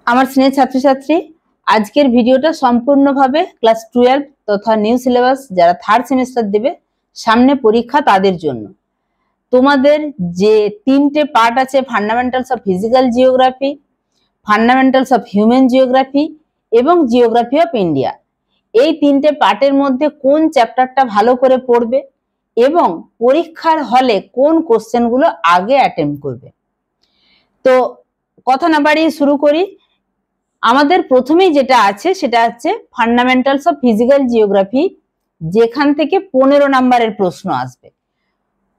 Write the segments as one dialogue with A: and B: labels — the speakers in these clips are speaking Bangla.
A: আমার স্নেহের ছাত্রছাত্রী, আজকের ভিডিওটা সম্পূর্ণভাবে ক্লাস 12 তথা নিউ সিলেবাস যারা থার্ড সেমিস্টার দেবে, সামনে পরীক্ষা তাদের জন্য। তোমাদের যে তিনটে পার্ট আছে, fundamentals of physical geography, fundamentals of human geography এবং জিওগ্রাফি অফ ইন্ডিয়া, এই তিনটে পার্টের মধ্যে কোন চ্যাপ্টারটা ভালো করে পড়বে এবং পরীক্ষার হলে কোন কোশ্চেনগুলো আগে অ্যাটেম্প করবে। তো কথা না বাড়িয়ে শুরু করি। আমাদের প্রথমেই যেটা আছে সেটা হচ্ছে ফান্ডামেন্টালস অফ ফিজিক্যাল জিওগ্রাফি, যেখান থেকে 15 নম্বরের প্রশ্ন আসবে।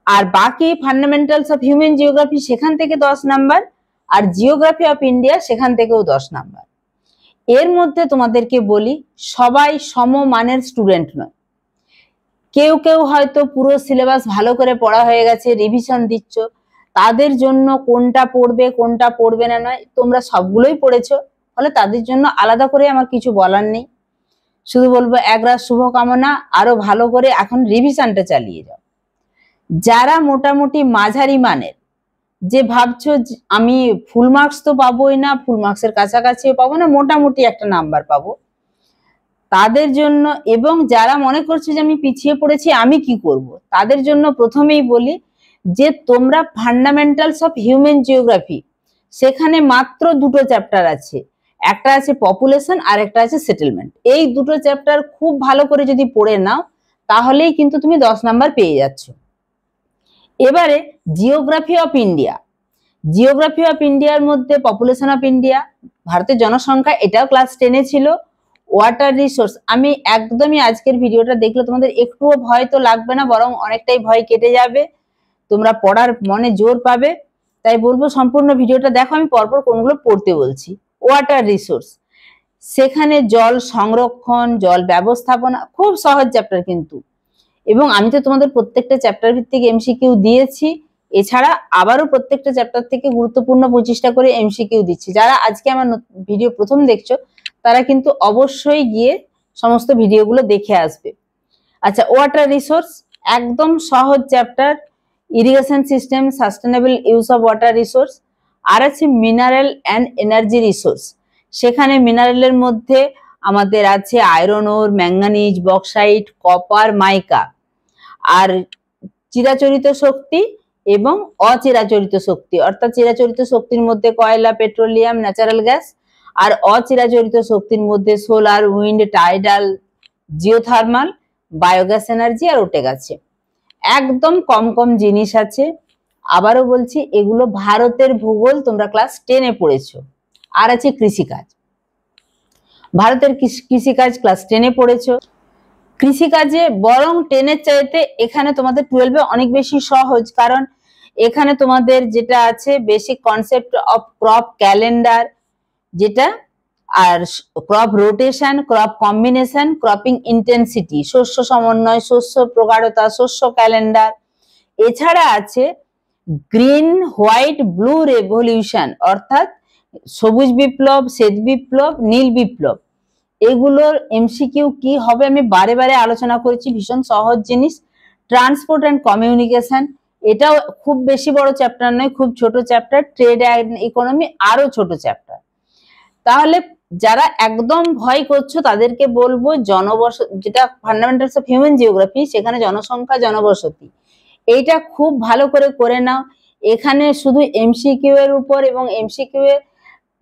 A: আর বাকি ফান্ডামেন্টালস অফ হিউম্যান জিওগ্রাফি সেখান থেকে 10 নাম্বার, আর জিওগ্রাফি অফ ইন্ডিয়া সেখান থেকেও 10 নাম্বার। এর মধ্যে তোমাদেরকে বলি, সবাই সমমানের স্টুডেন্ট নয়। কেউ কেউ হয়তো পুরো সিলেবাস ভালো করে পড়া হয়ে গেছে, রিভিশন দিচ্ছ, তাদের জন্য কোনটা পড়বে কোনটা পড়বে না নয়, তোমরা সবগুলোই পড়েছো, ফলে তাদের জন্য আলাদা করে আমার কিছু বলার নেই। শুধু বলবো একরাশ শুভকামনা, আরো ভালো করে এখন রিভিশনটা চালিয়ে যাও। যারা মোটামুটি মাঝারি মানের, যে ভাবছো আমি ফুল মার্কস তো পাবোই না, ফুল মার্কসের কাছাকাছিও পাবো না, মোটামুটি একটা নাম্বার পাবো, তাদের জন্য, এবং যারা মনে করছো যে আমি পিছিয়ে পড়েছি আমি কি করব, তাদের জন্য প্রথমেই বলি যে তোমরা ফান্ডামেন্টালস অফ হিউম্যান জিওগ্রাফি, সেখানে মাত্র দুটো চ্যাপ্টার আছে, একটা আছে পপুলেশন আর একটা আছে সেটেলমেন্ট। এই দুটো চ্যাপ্টার খুব ভালো করে যদি পড়ে নাও তাহলেই কিন্তু তুমি 10 নাম্বার পেয়ে যাচ্ছ। এবারে geography of India, geography of ইন্ডিয়ার মধ্যে পপুলেশন অফ ইন্ডিয়া, ভারতের জনসংখ্যা, এটাও ক্লাস 10-এ ছিল। ওয়াটার রিসোর্স, আমি একদমই আজকের ভিডিওটা দেখলে তোমাদের একটুও ভয় তো লাগবে না, বরং অনেকটাই ভয় কেটে যাবে, তোমরা পড়ার মনে জোর পাবে। তাই বলবো সম্পূর্ণ ভিডিওটা দেখো, আমি পরপর কোনগুলো পড়তে বলছি। ওয়াটার রিসোর্স, সেখানে জল সংরক্ষণ, জল ব্যবস্থাপনা, খুব সহজ চ্যাপ্টার কিন্তু, এবং আমি তো তোমাদের প্রত্যেকটা চ্যাপ্টার ভিত্তিক এমসিকিউ দিয়েছি, এছাড়া আবারও প্রত্যেকটা চ্যাপ্টার থেকে গুরুত্বপূর্ণ 25টা করে এমসিকিউ দিচ্ছি। যারা আজকে আমার ভিডিও প্রথম দেখছো তারা কিন্তু অবশ্যই গিয়ে সমস্ত ভিডিওগুলো দেখে আসবে। আচ্ছা, ওয়াটার রিসোর্স একদম সহজ chapter, irrigation system, sustainable use of water resource. আর আছে মিনারেল অ্যান্ড এনার্জি রিসোর্স, সেখানে মিনারেলের মধ্যে আমাদের আছে iron ore, manganese, bauxite, copper, mica. আর চিরাচরিত শক্তি এবং অচিরাচরিত শক্তি, অর্থাৎ চিরাচরিত শক্তির মধ্যে কয়লা, পেট্রোলিয়াম, ন্যাচারাল গ্যাস, আর অচিরাচরিত শক্তির মধ্যে solar, wind, tidal, geothermal, biogas energy আর ওটেক আছে। একদম কম কম জিনিস আছে। আবারও বলছি, এগুলো ভারতের ভূগোল তোমরা ক্লাস 10-এ পড়েছো। আর আছে কৃষিকাজ, ভারতের কৃষিকাজ ক্লাস 10-এ পড়েছো। কৃষিকাজে বরং 10-এর চাইতে এখানে তোমাদের 12-এ অনেক বেশি সহজ, কারণ এখানে তোমাদের যেটা আছে basic concept of crop calendar, যেটা, আর crop rotation, crop combination, cropping intensity, শস্য সমন্বয়, শস্য প্রগাঢ়তা, শস্য ক্যালেন্ডার। এছাড়া আছে গ্রিন, হোয়াইট, ব্লু রেভলিউশন, অর্থাৎ সবুজ বিপ্লব, শ্বেত বিপ্লব, নীল বিপ্লব। এগুলোর এমসিকিউ কি হবে আমি বারে বারে আলোচনা করেছি, ভীষণ সহজ জিনিস। ট্রান্সপোর্ট অ্যান্ড কমিউনিকেশন, এটাও খুব বেশি বড় চ্যাপ্টার নয়, খুব ছোট চ্যাপ্টার। ট্রেড অ্যান্ড ইকোনমি আরো ছোট চ্যাপ্টার। তাহলে যারা একদম ভয় করছো তাদেরকে বলবো জনবসতি, যেটা ফান্ডামেন্টালস অফ হিউম্যান জিওগ্রাফি, সেখানে জনসংখ্যা, জনবসতি, এইটা খুব ভালো করে নাও। এখানে শুধু এমসিকিউ এর উপর, এবং এমসিকিউ এর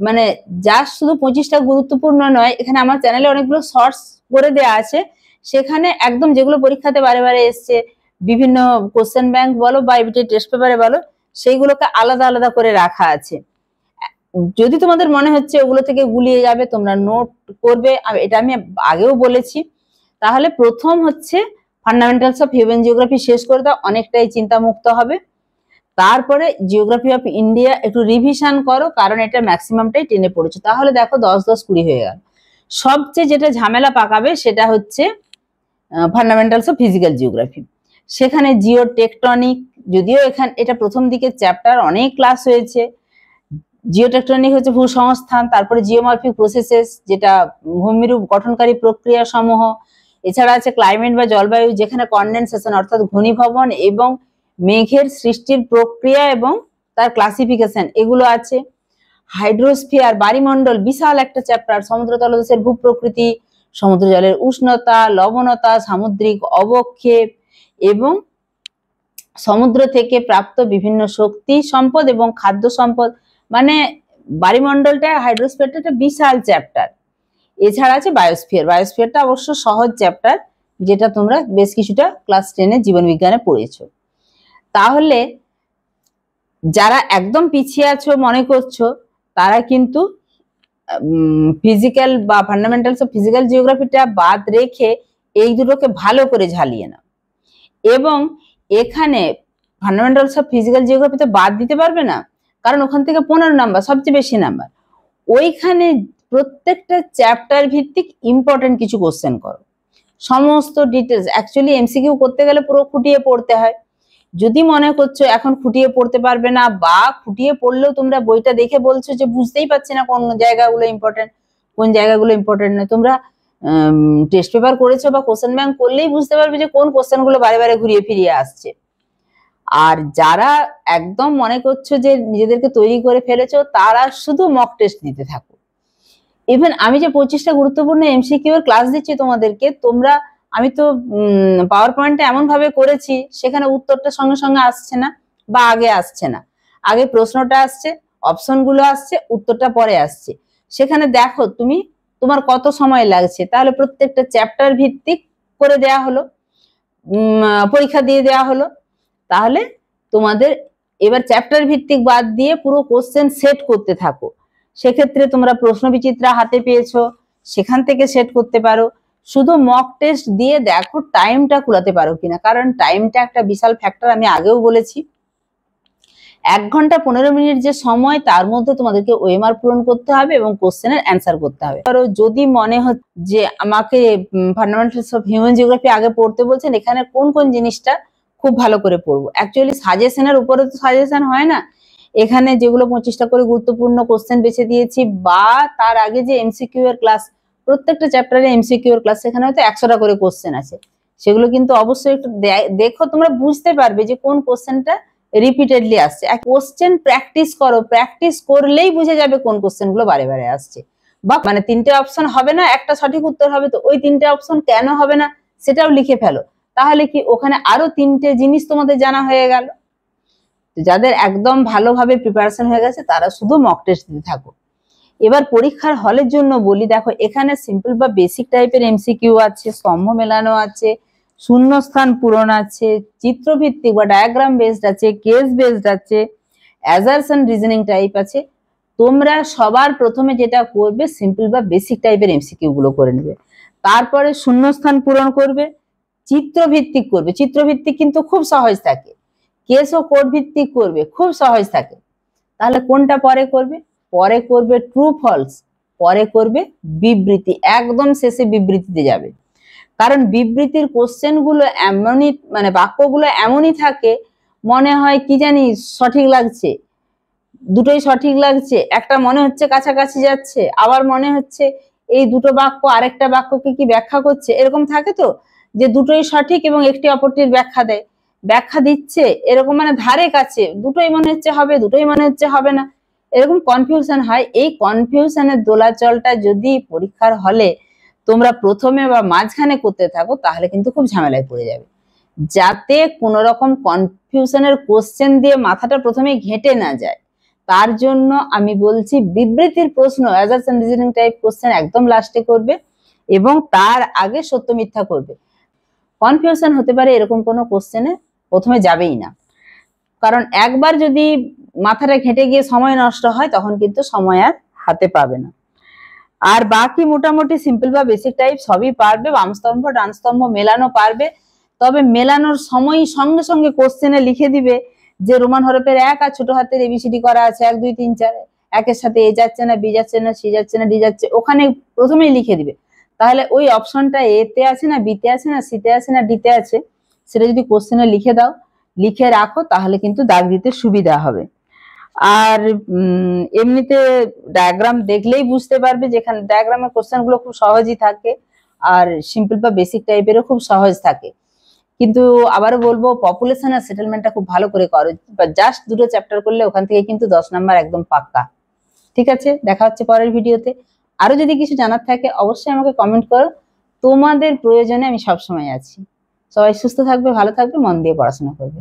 A: মানে জাস্ট শুধু 25টা গুরুত্বপূর্ণ নয়, এখানে আমার চ্যানেলে অনেকগুলো শর্টস করে দেওয়া আছে, সেখানে একদম যেগুলো পরীক্ষাতে বারে বারে এসছে, বিভিন্ন কোশ্চেন ব্যাংক বলো বা এবিটি টেস্ট পেপারে বলো, সেইগুলোকে আলাদা আলাদা করে রাখা আছে। যদি তোমাদের মনে হচ্ছে ওগুলো থেকে গুলিয়ে যাবে, তোমরা নোট করবে, এটা আমি আগেও বলেছি। তাহলে প্রথম হচ্ছে ফান্ডামেন্টালস অফ হিউম্যান জিওগ্রাফি শেষ করে দাও, অনেকটাই চিন্তামুক্ত হবে। তারপরে জিওগ্রাফি অফ ইন্ডিয়া একটু রিভিশন করো, কারণ এটা ম্যাক্সিমামটাই 10-এ পড়েছো। তাহলে দেখো 10-10-20 হয়ে গেল। সবচেয়ে যেটা ঝামেলা পাকাবে সেটা হচ্ছে ফান্ডামেন্টালস অফ ফিজিক্যাল জিওগ্রাফি, সেখানে জিও টেকটনিক, যদিও এখানে এটা প্রথম দিকে চ্যাপ্টার অনেক ক্লাস হয়েছে। জিওটেকটনিক হচ্ছে ভূসংস্থান, তারপরে জিওমরফিক প্রসেসেস, যেটা ভূমিরূপ গঠনকারী প্রক্রিয়া সমূহ। এছাড়া আছে ক্লাইমেট বা জলবায়ু, যেখানে কনডেনসেশন অর্থাৎ ঘনীভবন এবং মেঘের সৃষ্টির প্রক্রিয়া এবং তার ক্লাসিফিকেশন, এগুলো আছে। হাইড্রোস্ফিয়ার বায়ুমণ্ডল বিশাল একটা চ্যাপ্টার, সমুদ্র তলদেশের ভূপ্রকৃতি, সমুদ্র জলের উষ্ণতা, লবণতা, সামুদ্রিক অবক্ষেপ এবং সমুদ্র থেকে প্রাপ্ত বিভিন্ন শক্তি সম্পদ এবং খাদ্য সম্পদ। মানে বায়ুমণ্ডলটা, হাইড্রোস্ফিয়ারটা একটা বিশাল চ্যাপ্টার। এছাড়া আছে বায়োস্ফিয়ার। বায়োস্ফিয়ারটা অবশ্য সহজ চ্যাপ্টার, যেটা তোমরা বেশ কিছুটা ক্লাস 10 জীবন বিজ্ঞানে পড়েছো। তাহলে যারা একদম পিছিয়ে আছো মনে করছো, তারা কিন্তু ফিজিক্যাল বা ফান্ডামেন্টালস অফ ফিজিক্যাল জিওগ্রাফিটা বাদ রেখে এই দুটোকে ভালো করে ঝালিয়ে নাও। এবং এখানে ফান্ডামেন্টালস অফ ফিজিক্যাল জিওগ্রাফিতে বাদ দিতে পারবে না, কারণ ওখান থেকে 15 নাম্বার, সবচেয়ে বেশি নাম্বার। ওইখানে প্রত্যেকটা চ্যাপ্টার ভিত্তিক ইম্পর্টেন্ট কিছু কোশ্চেন করো, সমস্ত ডিটেলস। অ্যাকচুয়ালি এমসিকিউ করতে গেলে পুরো খুঁটিয়ে পড়তে হয়। যদি মনে করছো এখন খুঁটিয়ে পড়তে পারবে না, বা খুঁটিয়ে পড়লেও তোমরা বইটা দেখে বলছো যে বুঝতেই পারছি না কোন জায়গাগুলো ইম্পর্টেন্ট, কোন জায়গাগুলো ইম্পর্টেন্ট নয়, তোমরা টেস্ট পেপার করেছো বা কোশ্চেন ব্যাংক করলেই বুঝতে পারবে যে কোন কোশ্চেনগুলো বারে বারে ঘুরিয়ে ফিরিয়ে আসছে। আর যারা একদম মনে করছো যে নিজেদেরকে তৈরি করে ফেলেছো, তারা শুধু মক টেস্ট দিতে থাকো। ইভেন আমি যে 25টা গুরুত্বপূর্ণ এমসিকিউ এর ক্লাস দিচ্ছি তোমাদেরকে, তোমরা, আমি তো পাওয়ার পয়েন্টে এমন ভাবে করেছি সেখানে উত্তরটা সঙ্গে সঙ্গে আসছে না বা আগে আসছে না, আগে প্রশ্নটা আসছে, অপশনগুলো আসছে, উত্তরটা পরে আসছে। সেখানে দেখো তুমি তোমার কত সময় লাগছে। তাহলে প্রত্যেকটা চ্যাপ্টার ভিত্তিক করে দেয়া হলো, পরীক্ষা দিয়ে দেওয়া হলো। তাহলে তোমাদের এবার চ্যাপ্টার ভিত্তিক বাদ দিয়ে পুরো কোশ্চেন সেট করতে থাকো। সেক্ষেত্রে তোমরা প্রশ্ন বিচিত্রা হাতে পেয়েছো, সেখান থেকে সেট করতে পারো। শুধু মক টেস্ট দিয়ে দেখো টাইমটা কুলাতে পারো কিনা, কারণ টাইমটা একটা বিশাল ফ্যাক্টর। আমি আগেও বলেছি 1 ঘন্টা 15 মিনিট যে সময়, তার মধ্যে তোমাদেরকে ওএমআর পূরণ করতে হবে এবং কোশ্চেনের অ্যান্সার করতে হবে। যদি মনে হয় যে আমাকে ফান্ডামেন্টালস অফ হিউম্যান জিওগ্রাফি আগে পড়তে বলছেন, এখানে কোন কোন জিনিসটা খুব ভালো করে পড়বো। অ্যাকচুয়ালি সাজেশনের উপরে তো সাজেশন হয় না, এখানে যেগুলো 25টা করে গুরুত্বপূর্ণ কোশ্চেন বেছে দিয়েছি, বা তার আগে যে এমসিকিউ এর ক্লাস, প্রত্যেকটা চ্যাপ্টারে এমসিকিউ এর ক্লাস, সেখানে হয়তো 100টা করে কোশ্চেন আছে। সেগুলো কিন্তু অবশ্যই একটু দেখো, তোমরা বুঝতে পারবে যে কোন কোশ্চেনটা রিপিটেডলি আসছে। কোশ্চেন প্র্যাকটিস করো, প্র্যাকটিস করলেই বুঝে যাবে কোন কোশ্চেন গুলো বারে বারে আসছে। বা মানে 3টে অপশন হবে না, একটা সঠিক উত্তর হবে, তো ওই 3টে অপশন কেন হবে না সেটাও লিখে ফেলো। তাহলে কি ওখানে আরো 3টে জিনিস তোমাদের জানা হয়ে গেল। যাদের একদম ভালোভাবে প্রিপারেশন হয়ে গেছে, তারা শুধু মক টেস্ট দিতে থাকো। এবার পরীক্ষার হলের জন্য বলি, দেখো এখানে সিম্পল বা বেসিক টাইপের এমসিকিউ আছে, স্তম্ভ মেলানো আছে, শূন্যস্থান পূরণ আছে, চিত্রভিত্তিক বা ডায়াগ্রাম বেসড আছে, কেস বেসড আছে, অ্যাজারশন রিজনিং টাইপ আছে। তোমরা সবার প্রথমে যেটা করবে, সিম্পল বা বেসিক টাইপের এমসিকিউ গুলো করে নেবে, তারপরে শূন্যস্থান পূরণ করবে, চিত্রভিত্তিক করবে। চিত্রভিত্তিক কিন্তু খুব সহজ থাকে। কেস ও কোড ভিত্তিক করবে, খুব সহজ থাকে। তাহলে কোনটা পরে করবে? পরে করবে ট্রু ফলস, পরে করবে বিবৃতি, একদম শেষে বিবৃতিতে যাবে। কারণ বিবৃতির কোশ্চেন গুলো এমনই, মানে বাক্যগুলো এমনই থাকে, মনে হয় কি জানি সঠিক লাগছে, দুটোই সঠিক লাগছে, একটা মনে হচ্ছে কাছাকাছি যাচ্ছে, আবার মনে হচ্ছে এই দুটো বাক্য আরেকটা বাক্যকে কি ব্যাখ্যা করছে। এরকম থাকে তো, যে দুটোই সঠিক এবং একটি অপরটির ব্যাখ্যা দেয়, ব্যাখ্যা দিচ্ছে, এরকম মানে ধারে কাছে দুটোই মনে হচ্ছে হবে, দুটোই মনে হচ্ছে হবে না, এরকম কনফিউশন হয়। এই কনফিউশনের দোলাচলটা যদি পরীক্ষার হলে তোমরা প্রথমে বা মাঝখানে করতে থাকো, তাহলে কিন্তু খুব ঝামেলায় পড়ে যাবে। যাতে কোনো রকম কনফিউশনের কোশ্চেন দিয়ে মাথাটা প্রথমে ঘেঁটে না যায়, তার জন্য আমি বলছি বিবৃতির প্রশ্ন, অ্যাজারশন রিজনিং টাইপ কোশ্চেন একদম লাস্টে করবে এবং তার আগে সত্য মিথ্যা করবে। কনফিউশন হতে পারে এরকম কোনো কোশ্চেনে প্রথমে যাবেই না, কারণ একবার যদি মাথাটা ঘেঁটে গিয়ে সময় নষ্ট হয়, তখন কিন্তু সময় আর হাতে পাবে না। আর বাকি মোটামুটি সিম্পল বা বেসিক টাইপ সবই পারবে, বাম স্তম্ভ ডান স্তম্ভ মেলানো পারবে। তবে মেলানোর সময় সঙ্গে সঙ্গে কোশ্চেনে লিখে দিবে যে রোমান হরফের 1 আর ছোট হাতের এবিসিডি করা আছে 1 2 3 4, একের সাথে এ যাচ্ছে না, বি যাচ্ছে না, সি যাচ্ছে না, ডি যাচ্ছে, ওখানে প্রথমেই লিখে দিবে। তাহলে ওই অপশনটা এ তে আছে না, বি তে আছে না, সি তে আছে না, ডি তে আছে, সেটা যদি কোশ্চেনে লিখে দাও, লিখে রাখো, তাহলে কিন্তু দাগ দিতে সুবিধা হবে। আর এমনিতে ডায়াগ্রাম দেখলেই বুঝতে পারবে, যেখানে ডায়াগ্রামের কোশ্চেন গুলো খুব সহজই থাকে, আর সিম্পল বা বেসিক টাইপেরও খুব সহজ থাকে। কিন্তু আবারও বলবো, পপুলেশন আর সেটেলমেন্টটা খুব ভালো করে করো, বা জাস্ট দুটো চ্যাপ্টার করলে ওখান থেকে কিন্তু 10 নাম্বার একদম পাক্কা। ঠিক আছে, দেখা হচ্ছে পরের ভিডিওতে। আরো যদি কিছু জানার থাকে অবশ্যই আমাকে কমেন্ট করো, তোমাদের প্রয়োজনে আমি সবসময় আছি। সবাই সুস্থ থাকবে, ভালো থাকবে, মন দিয়ে পড়াশোনা করবে।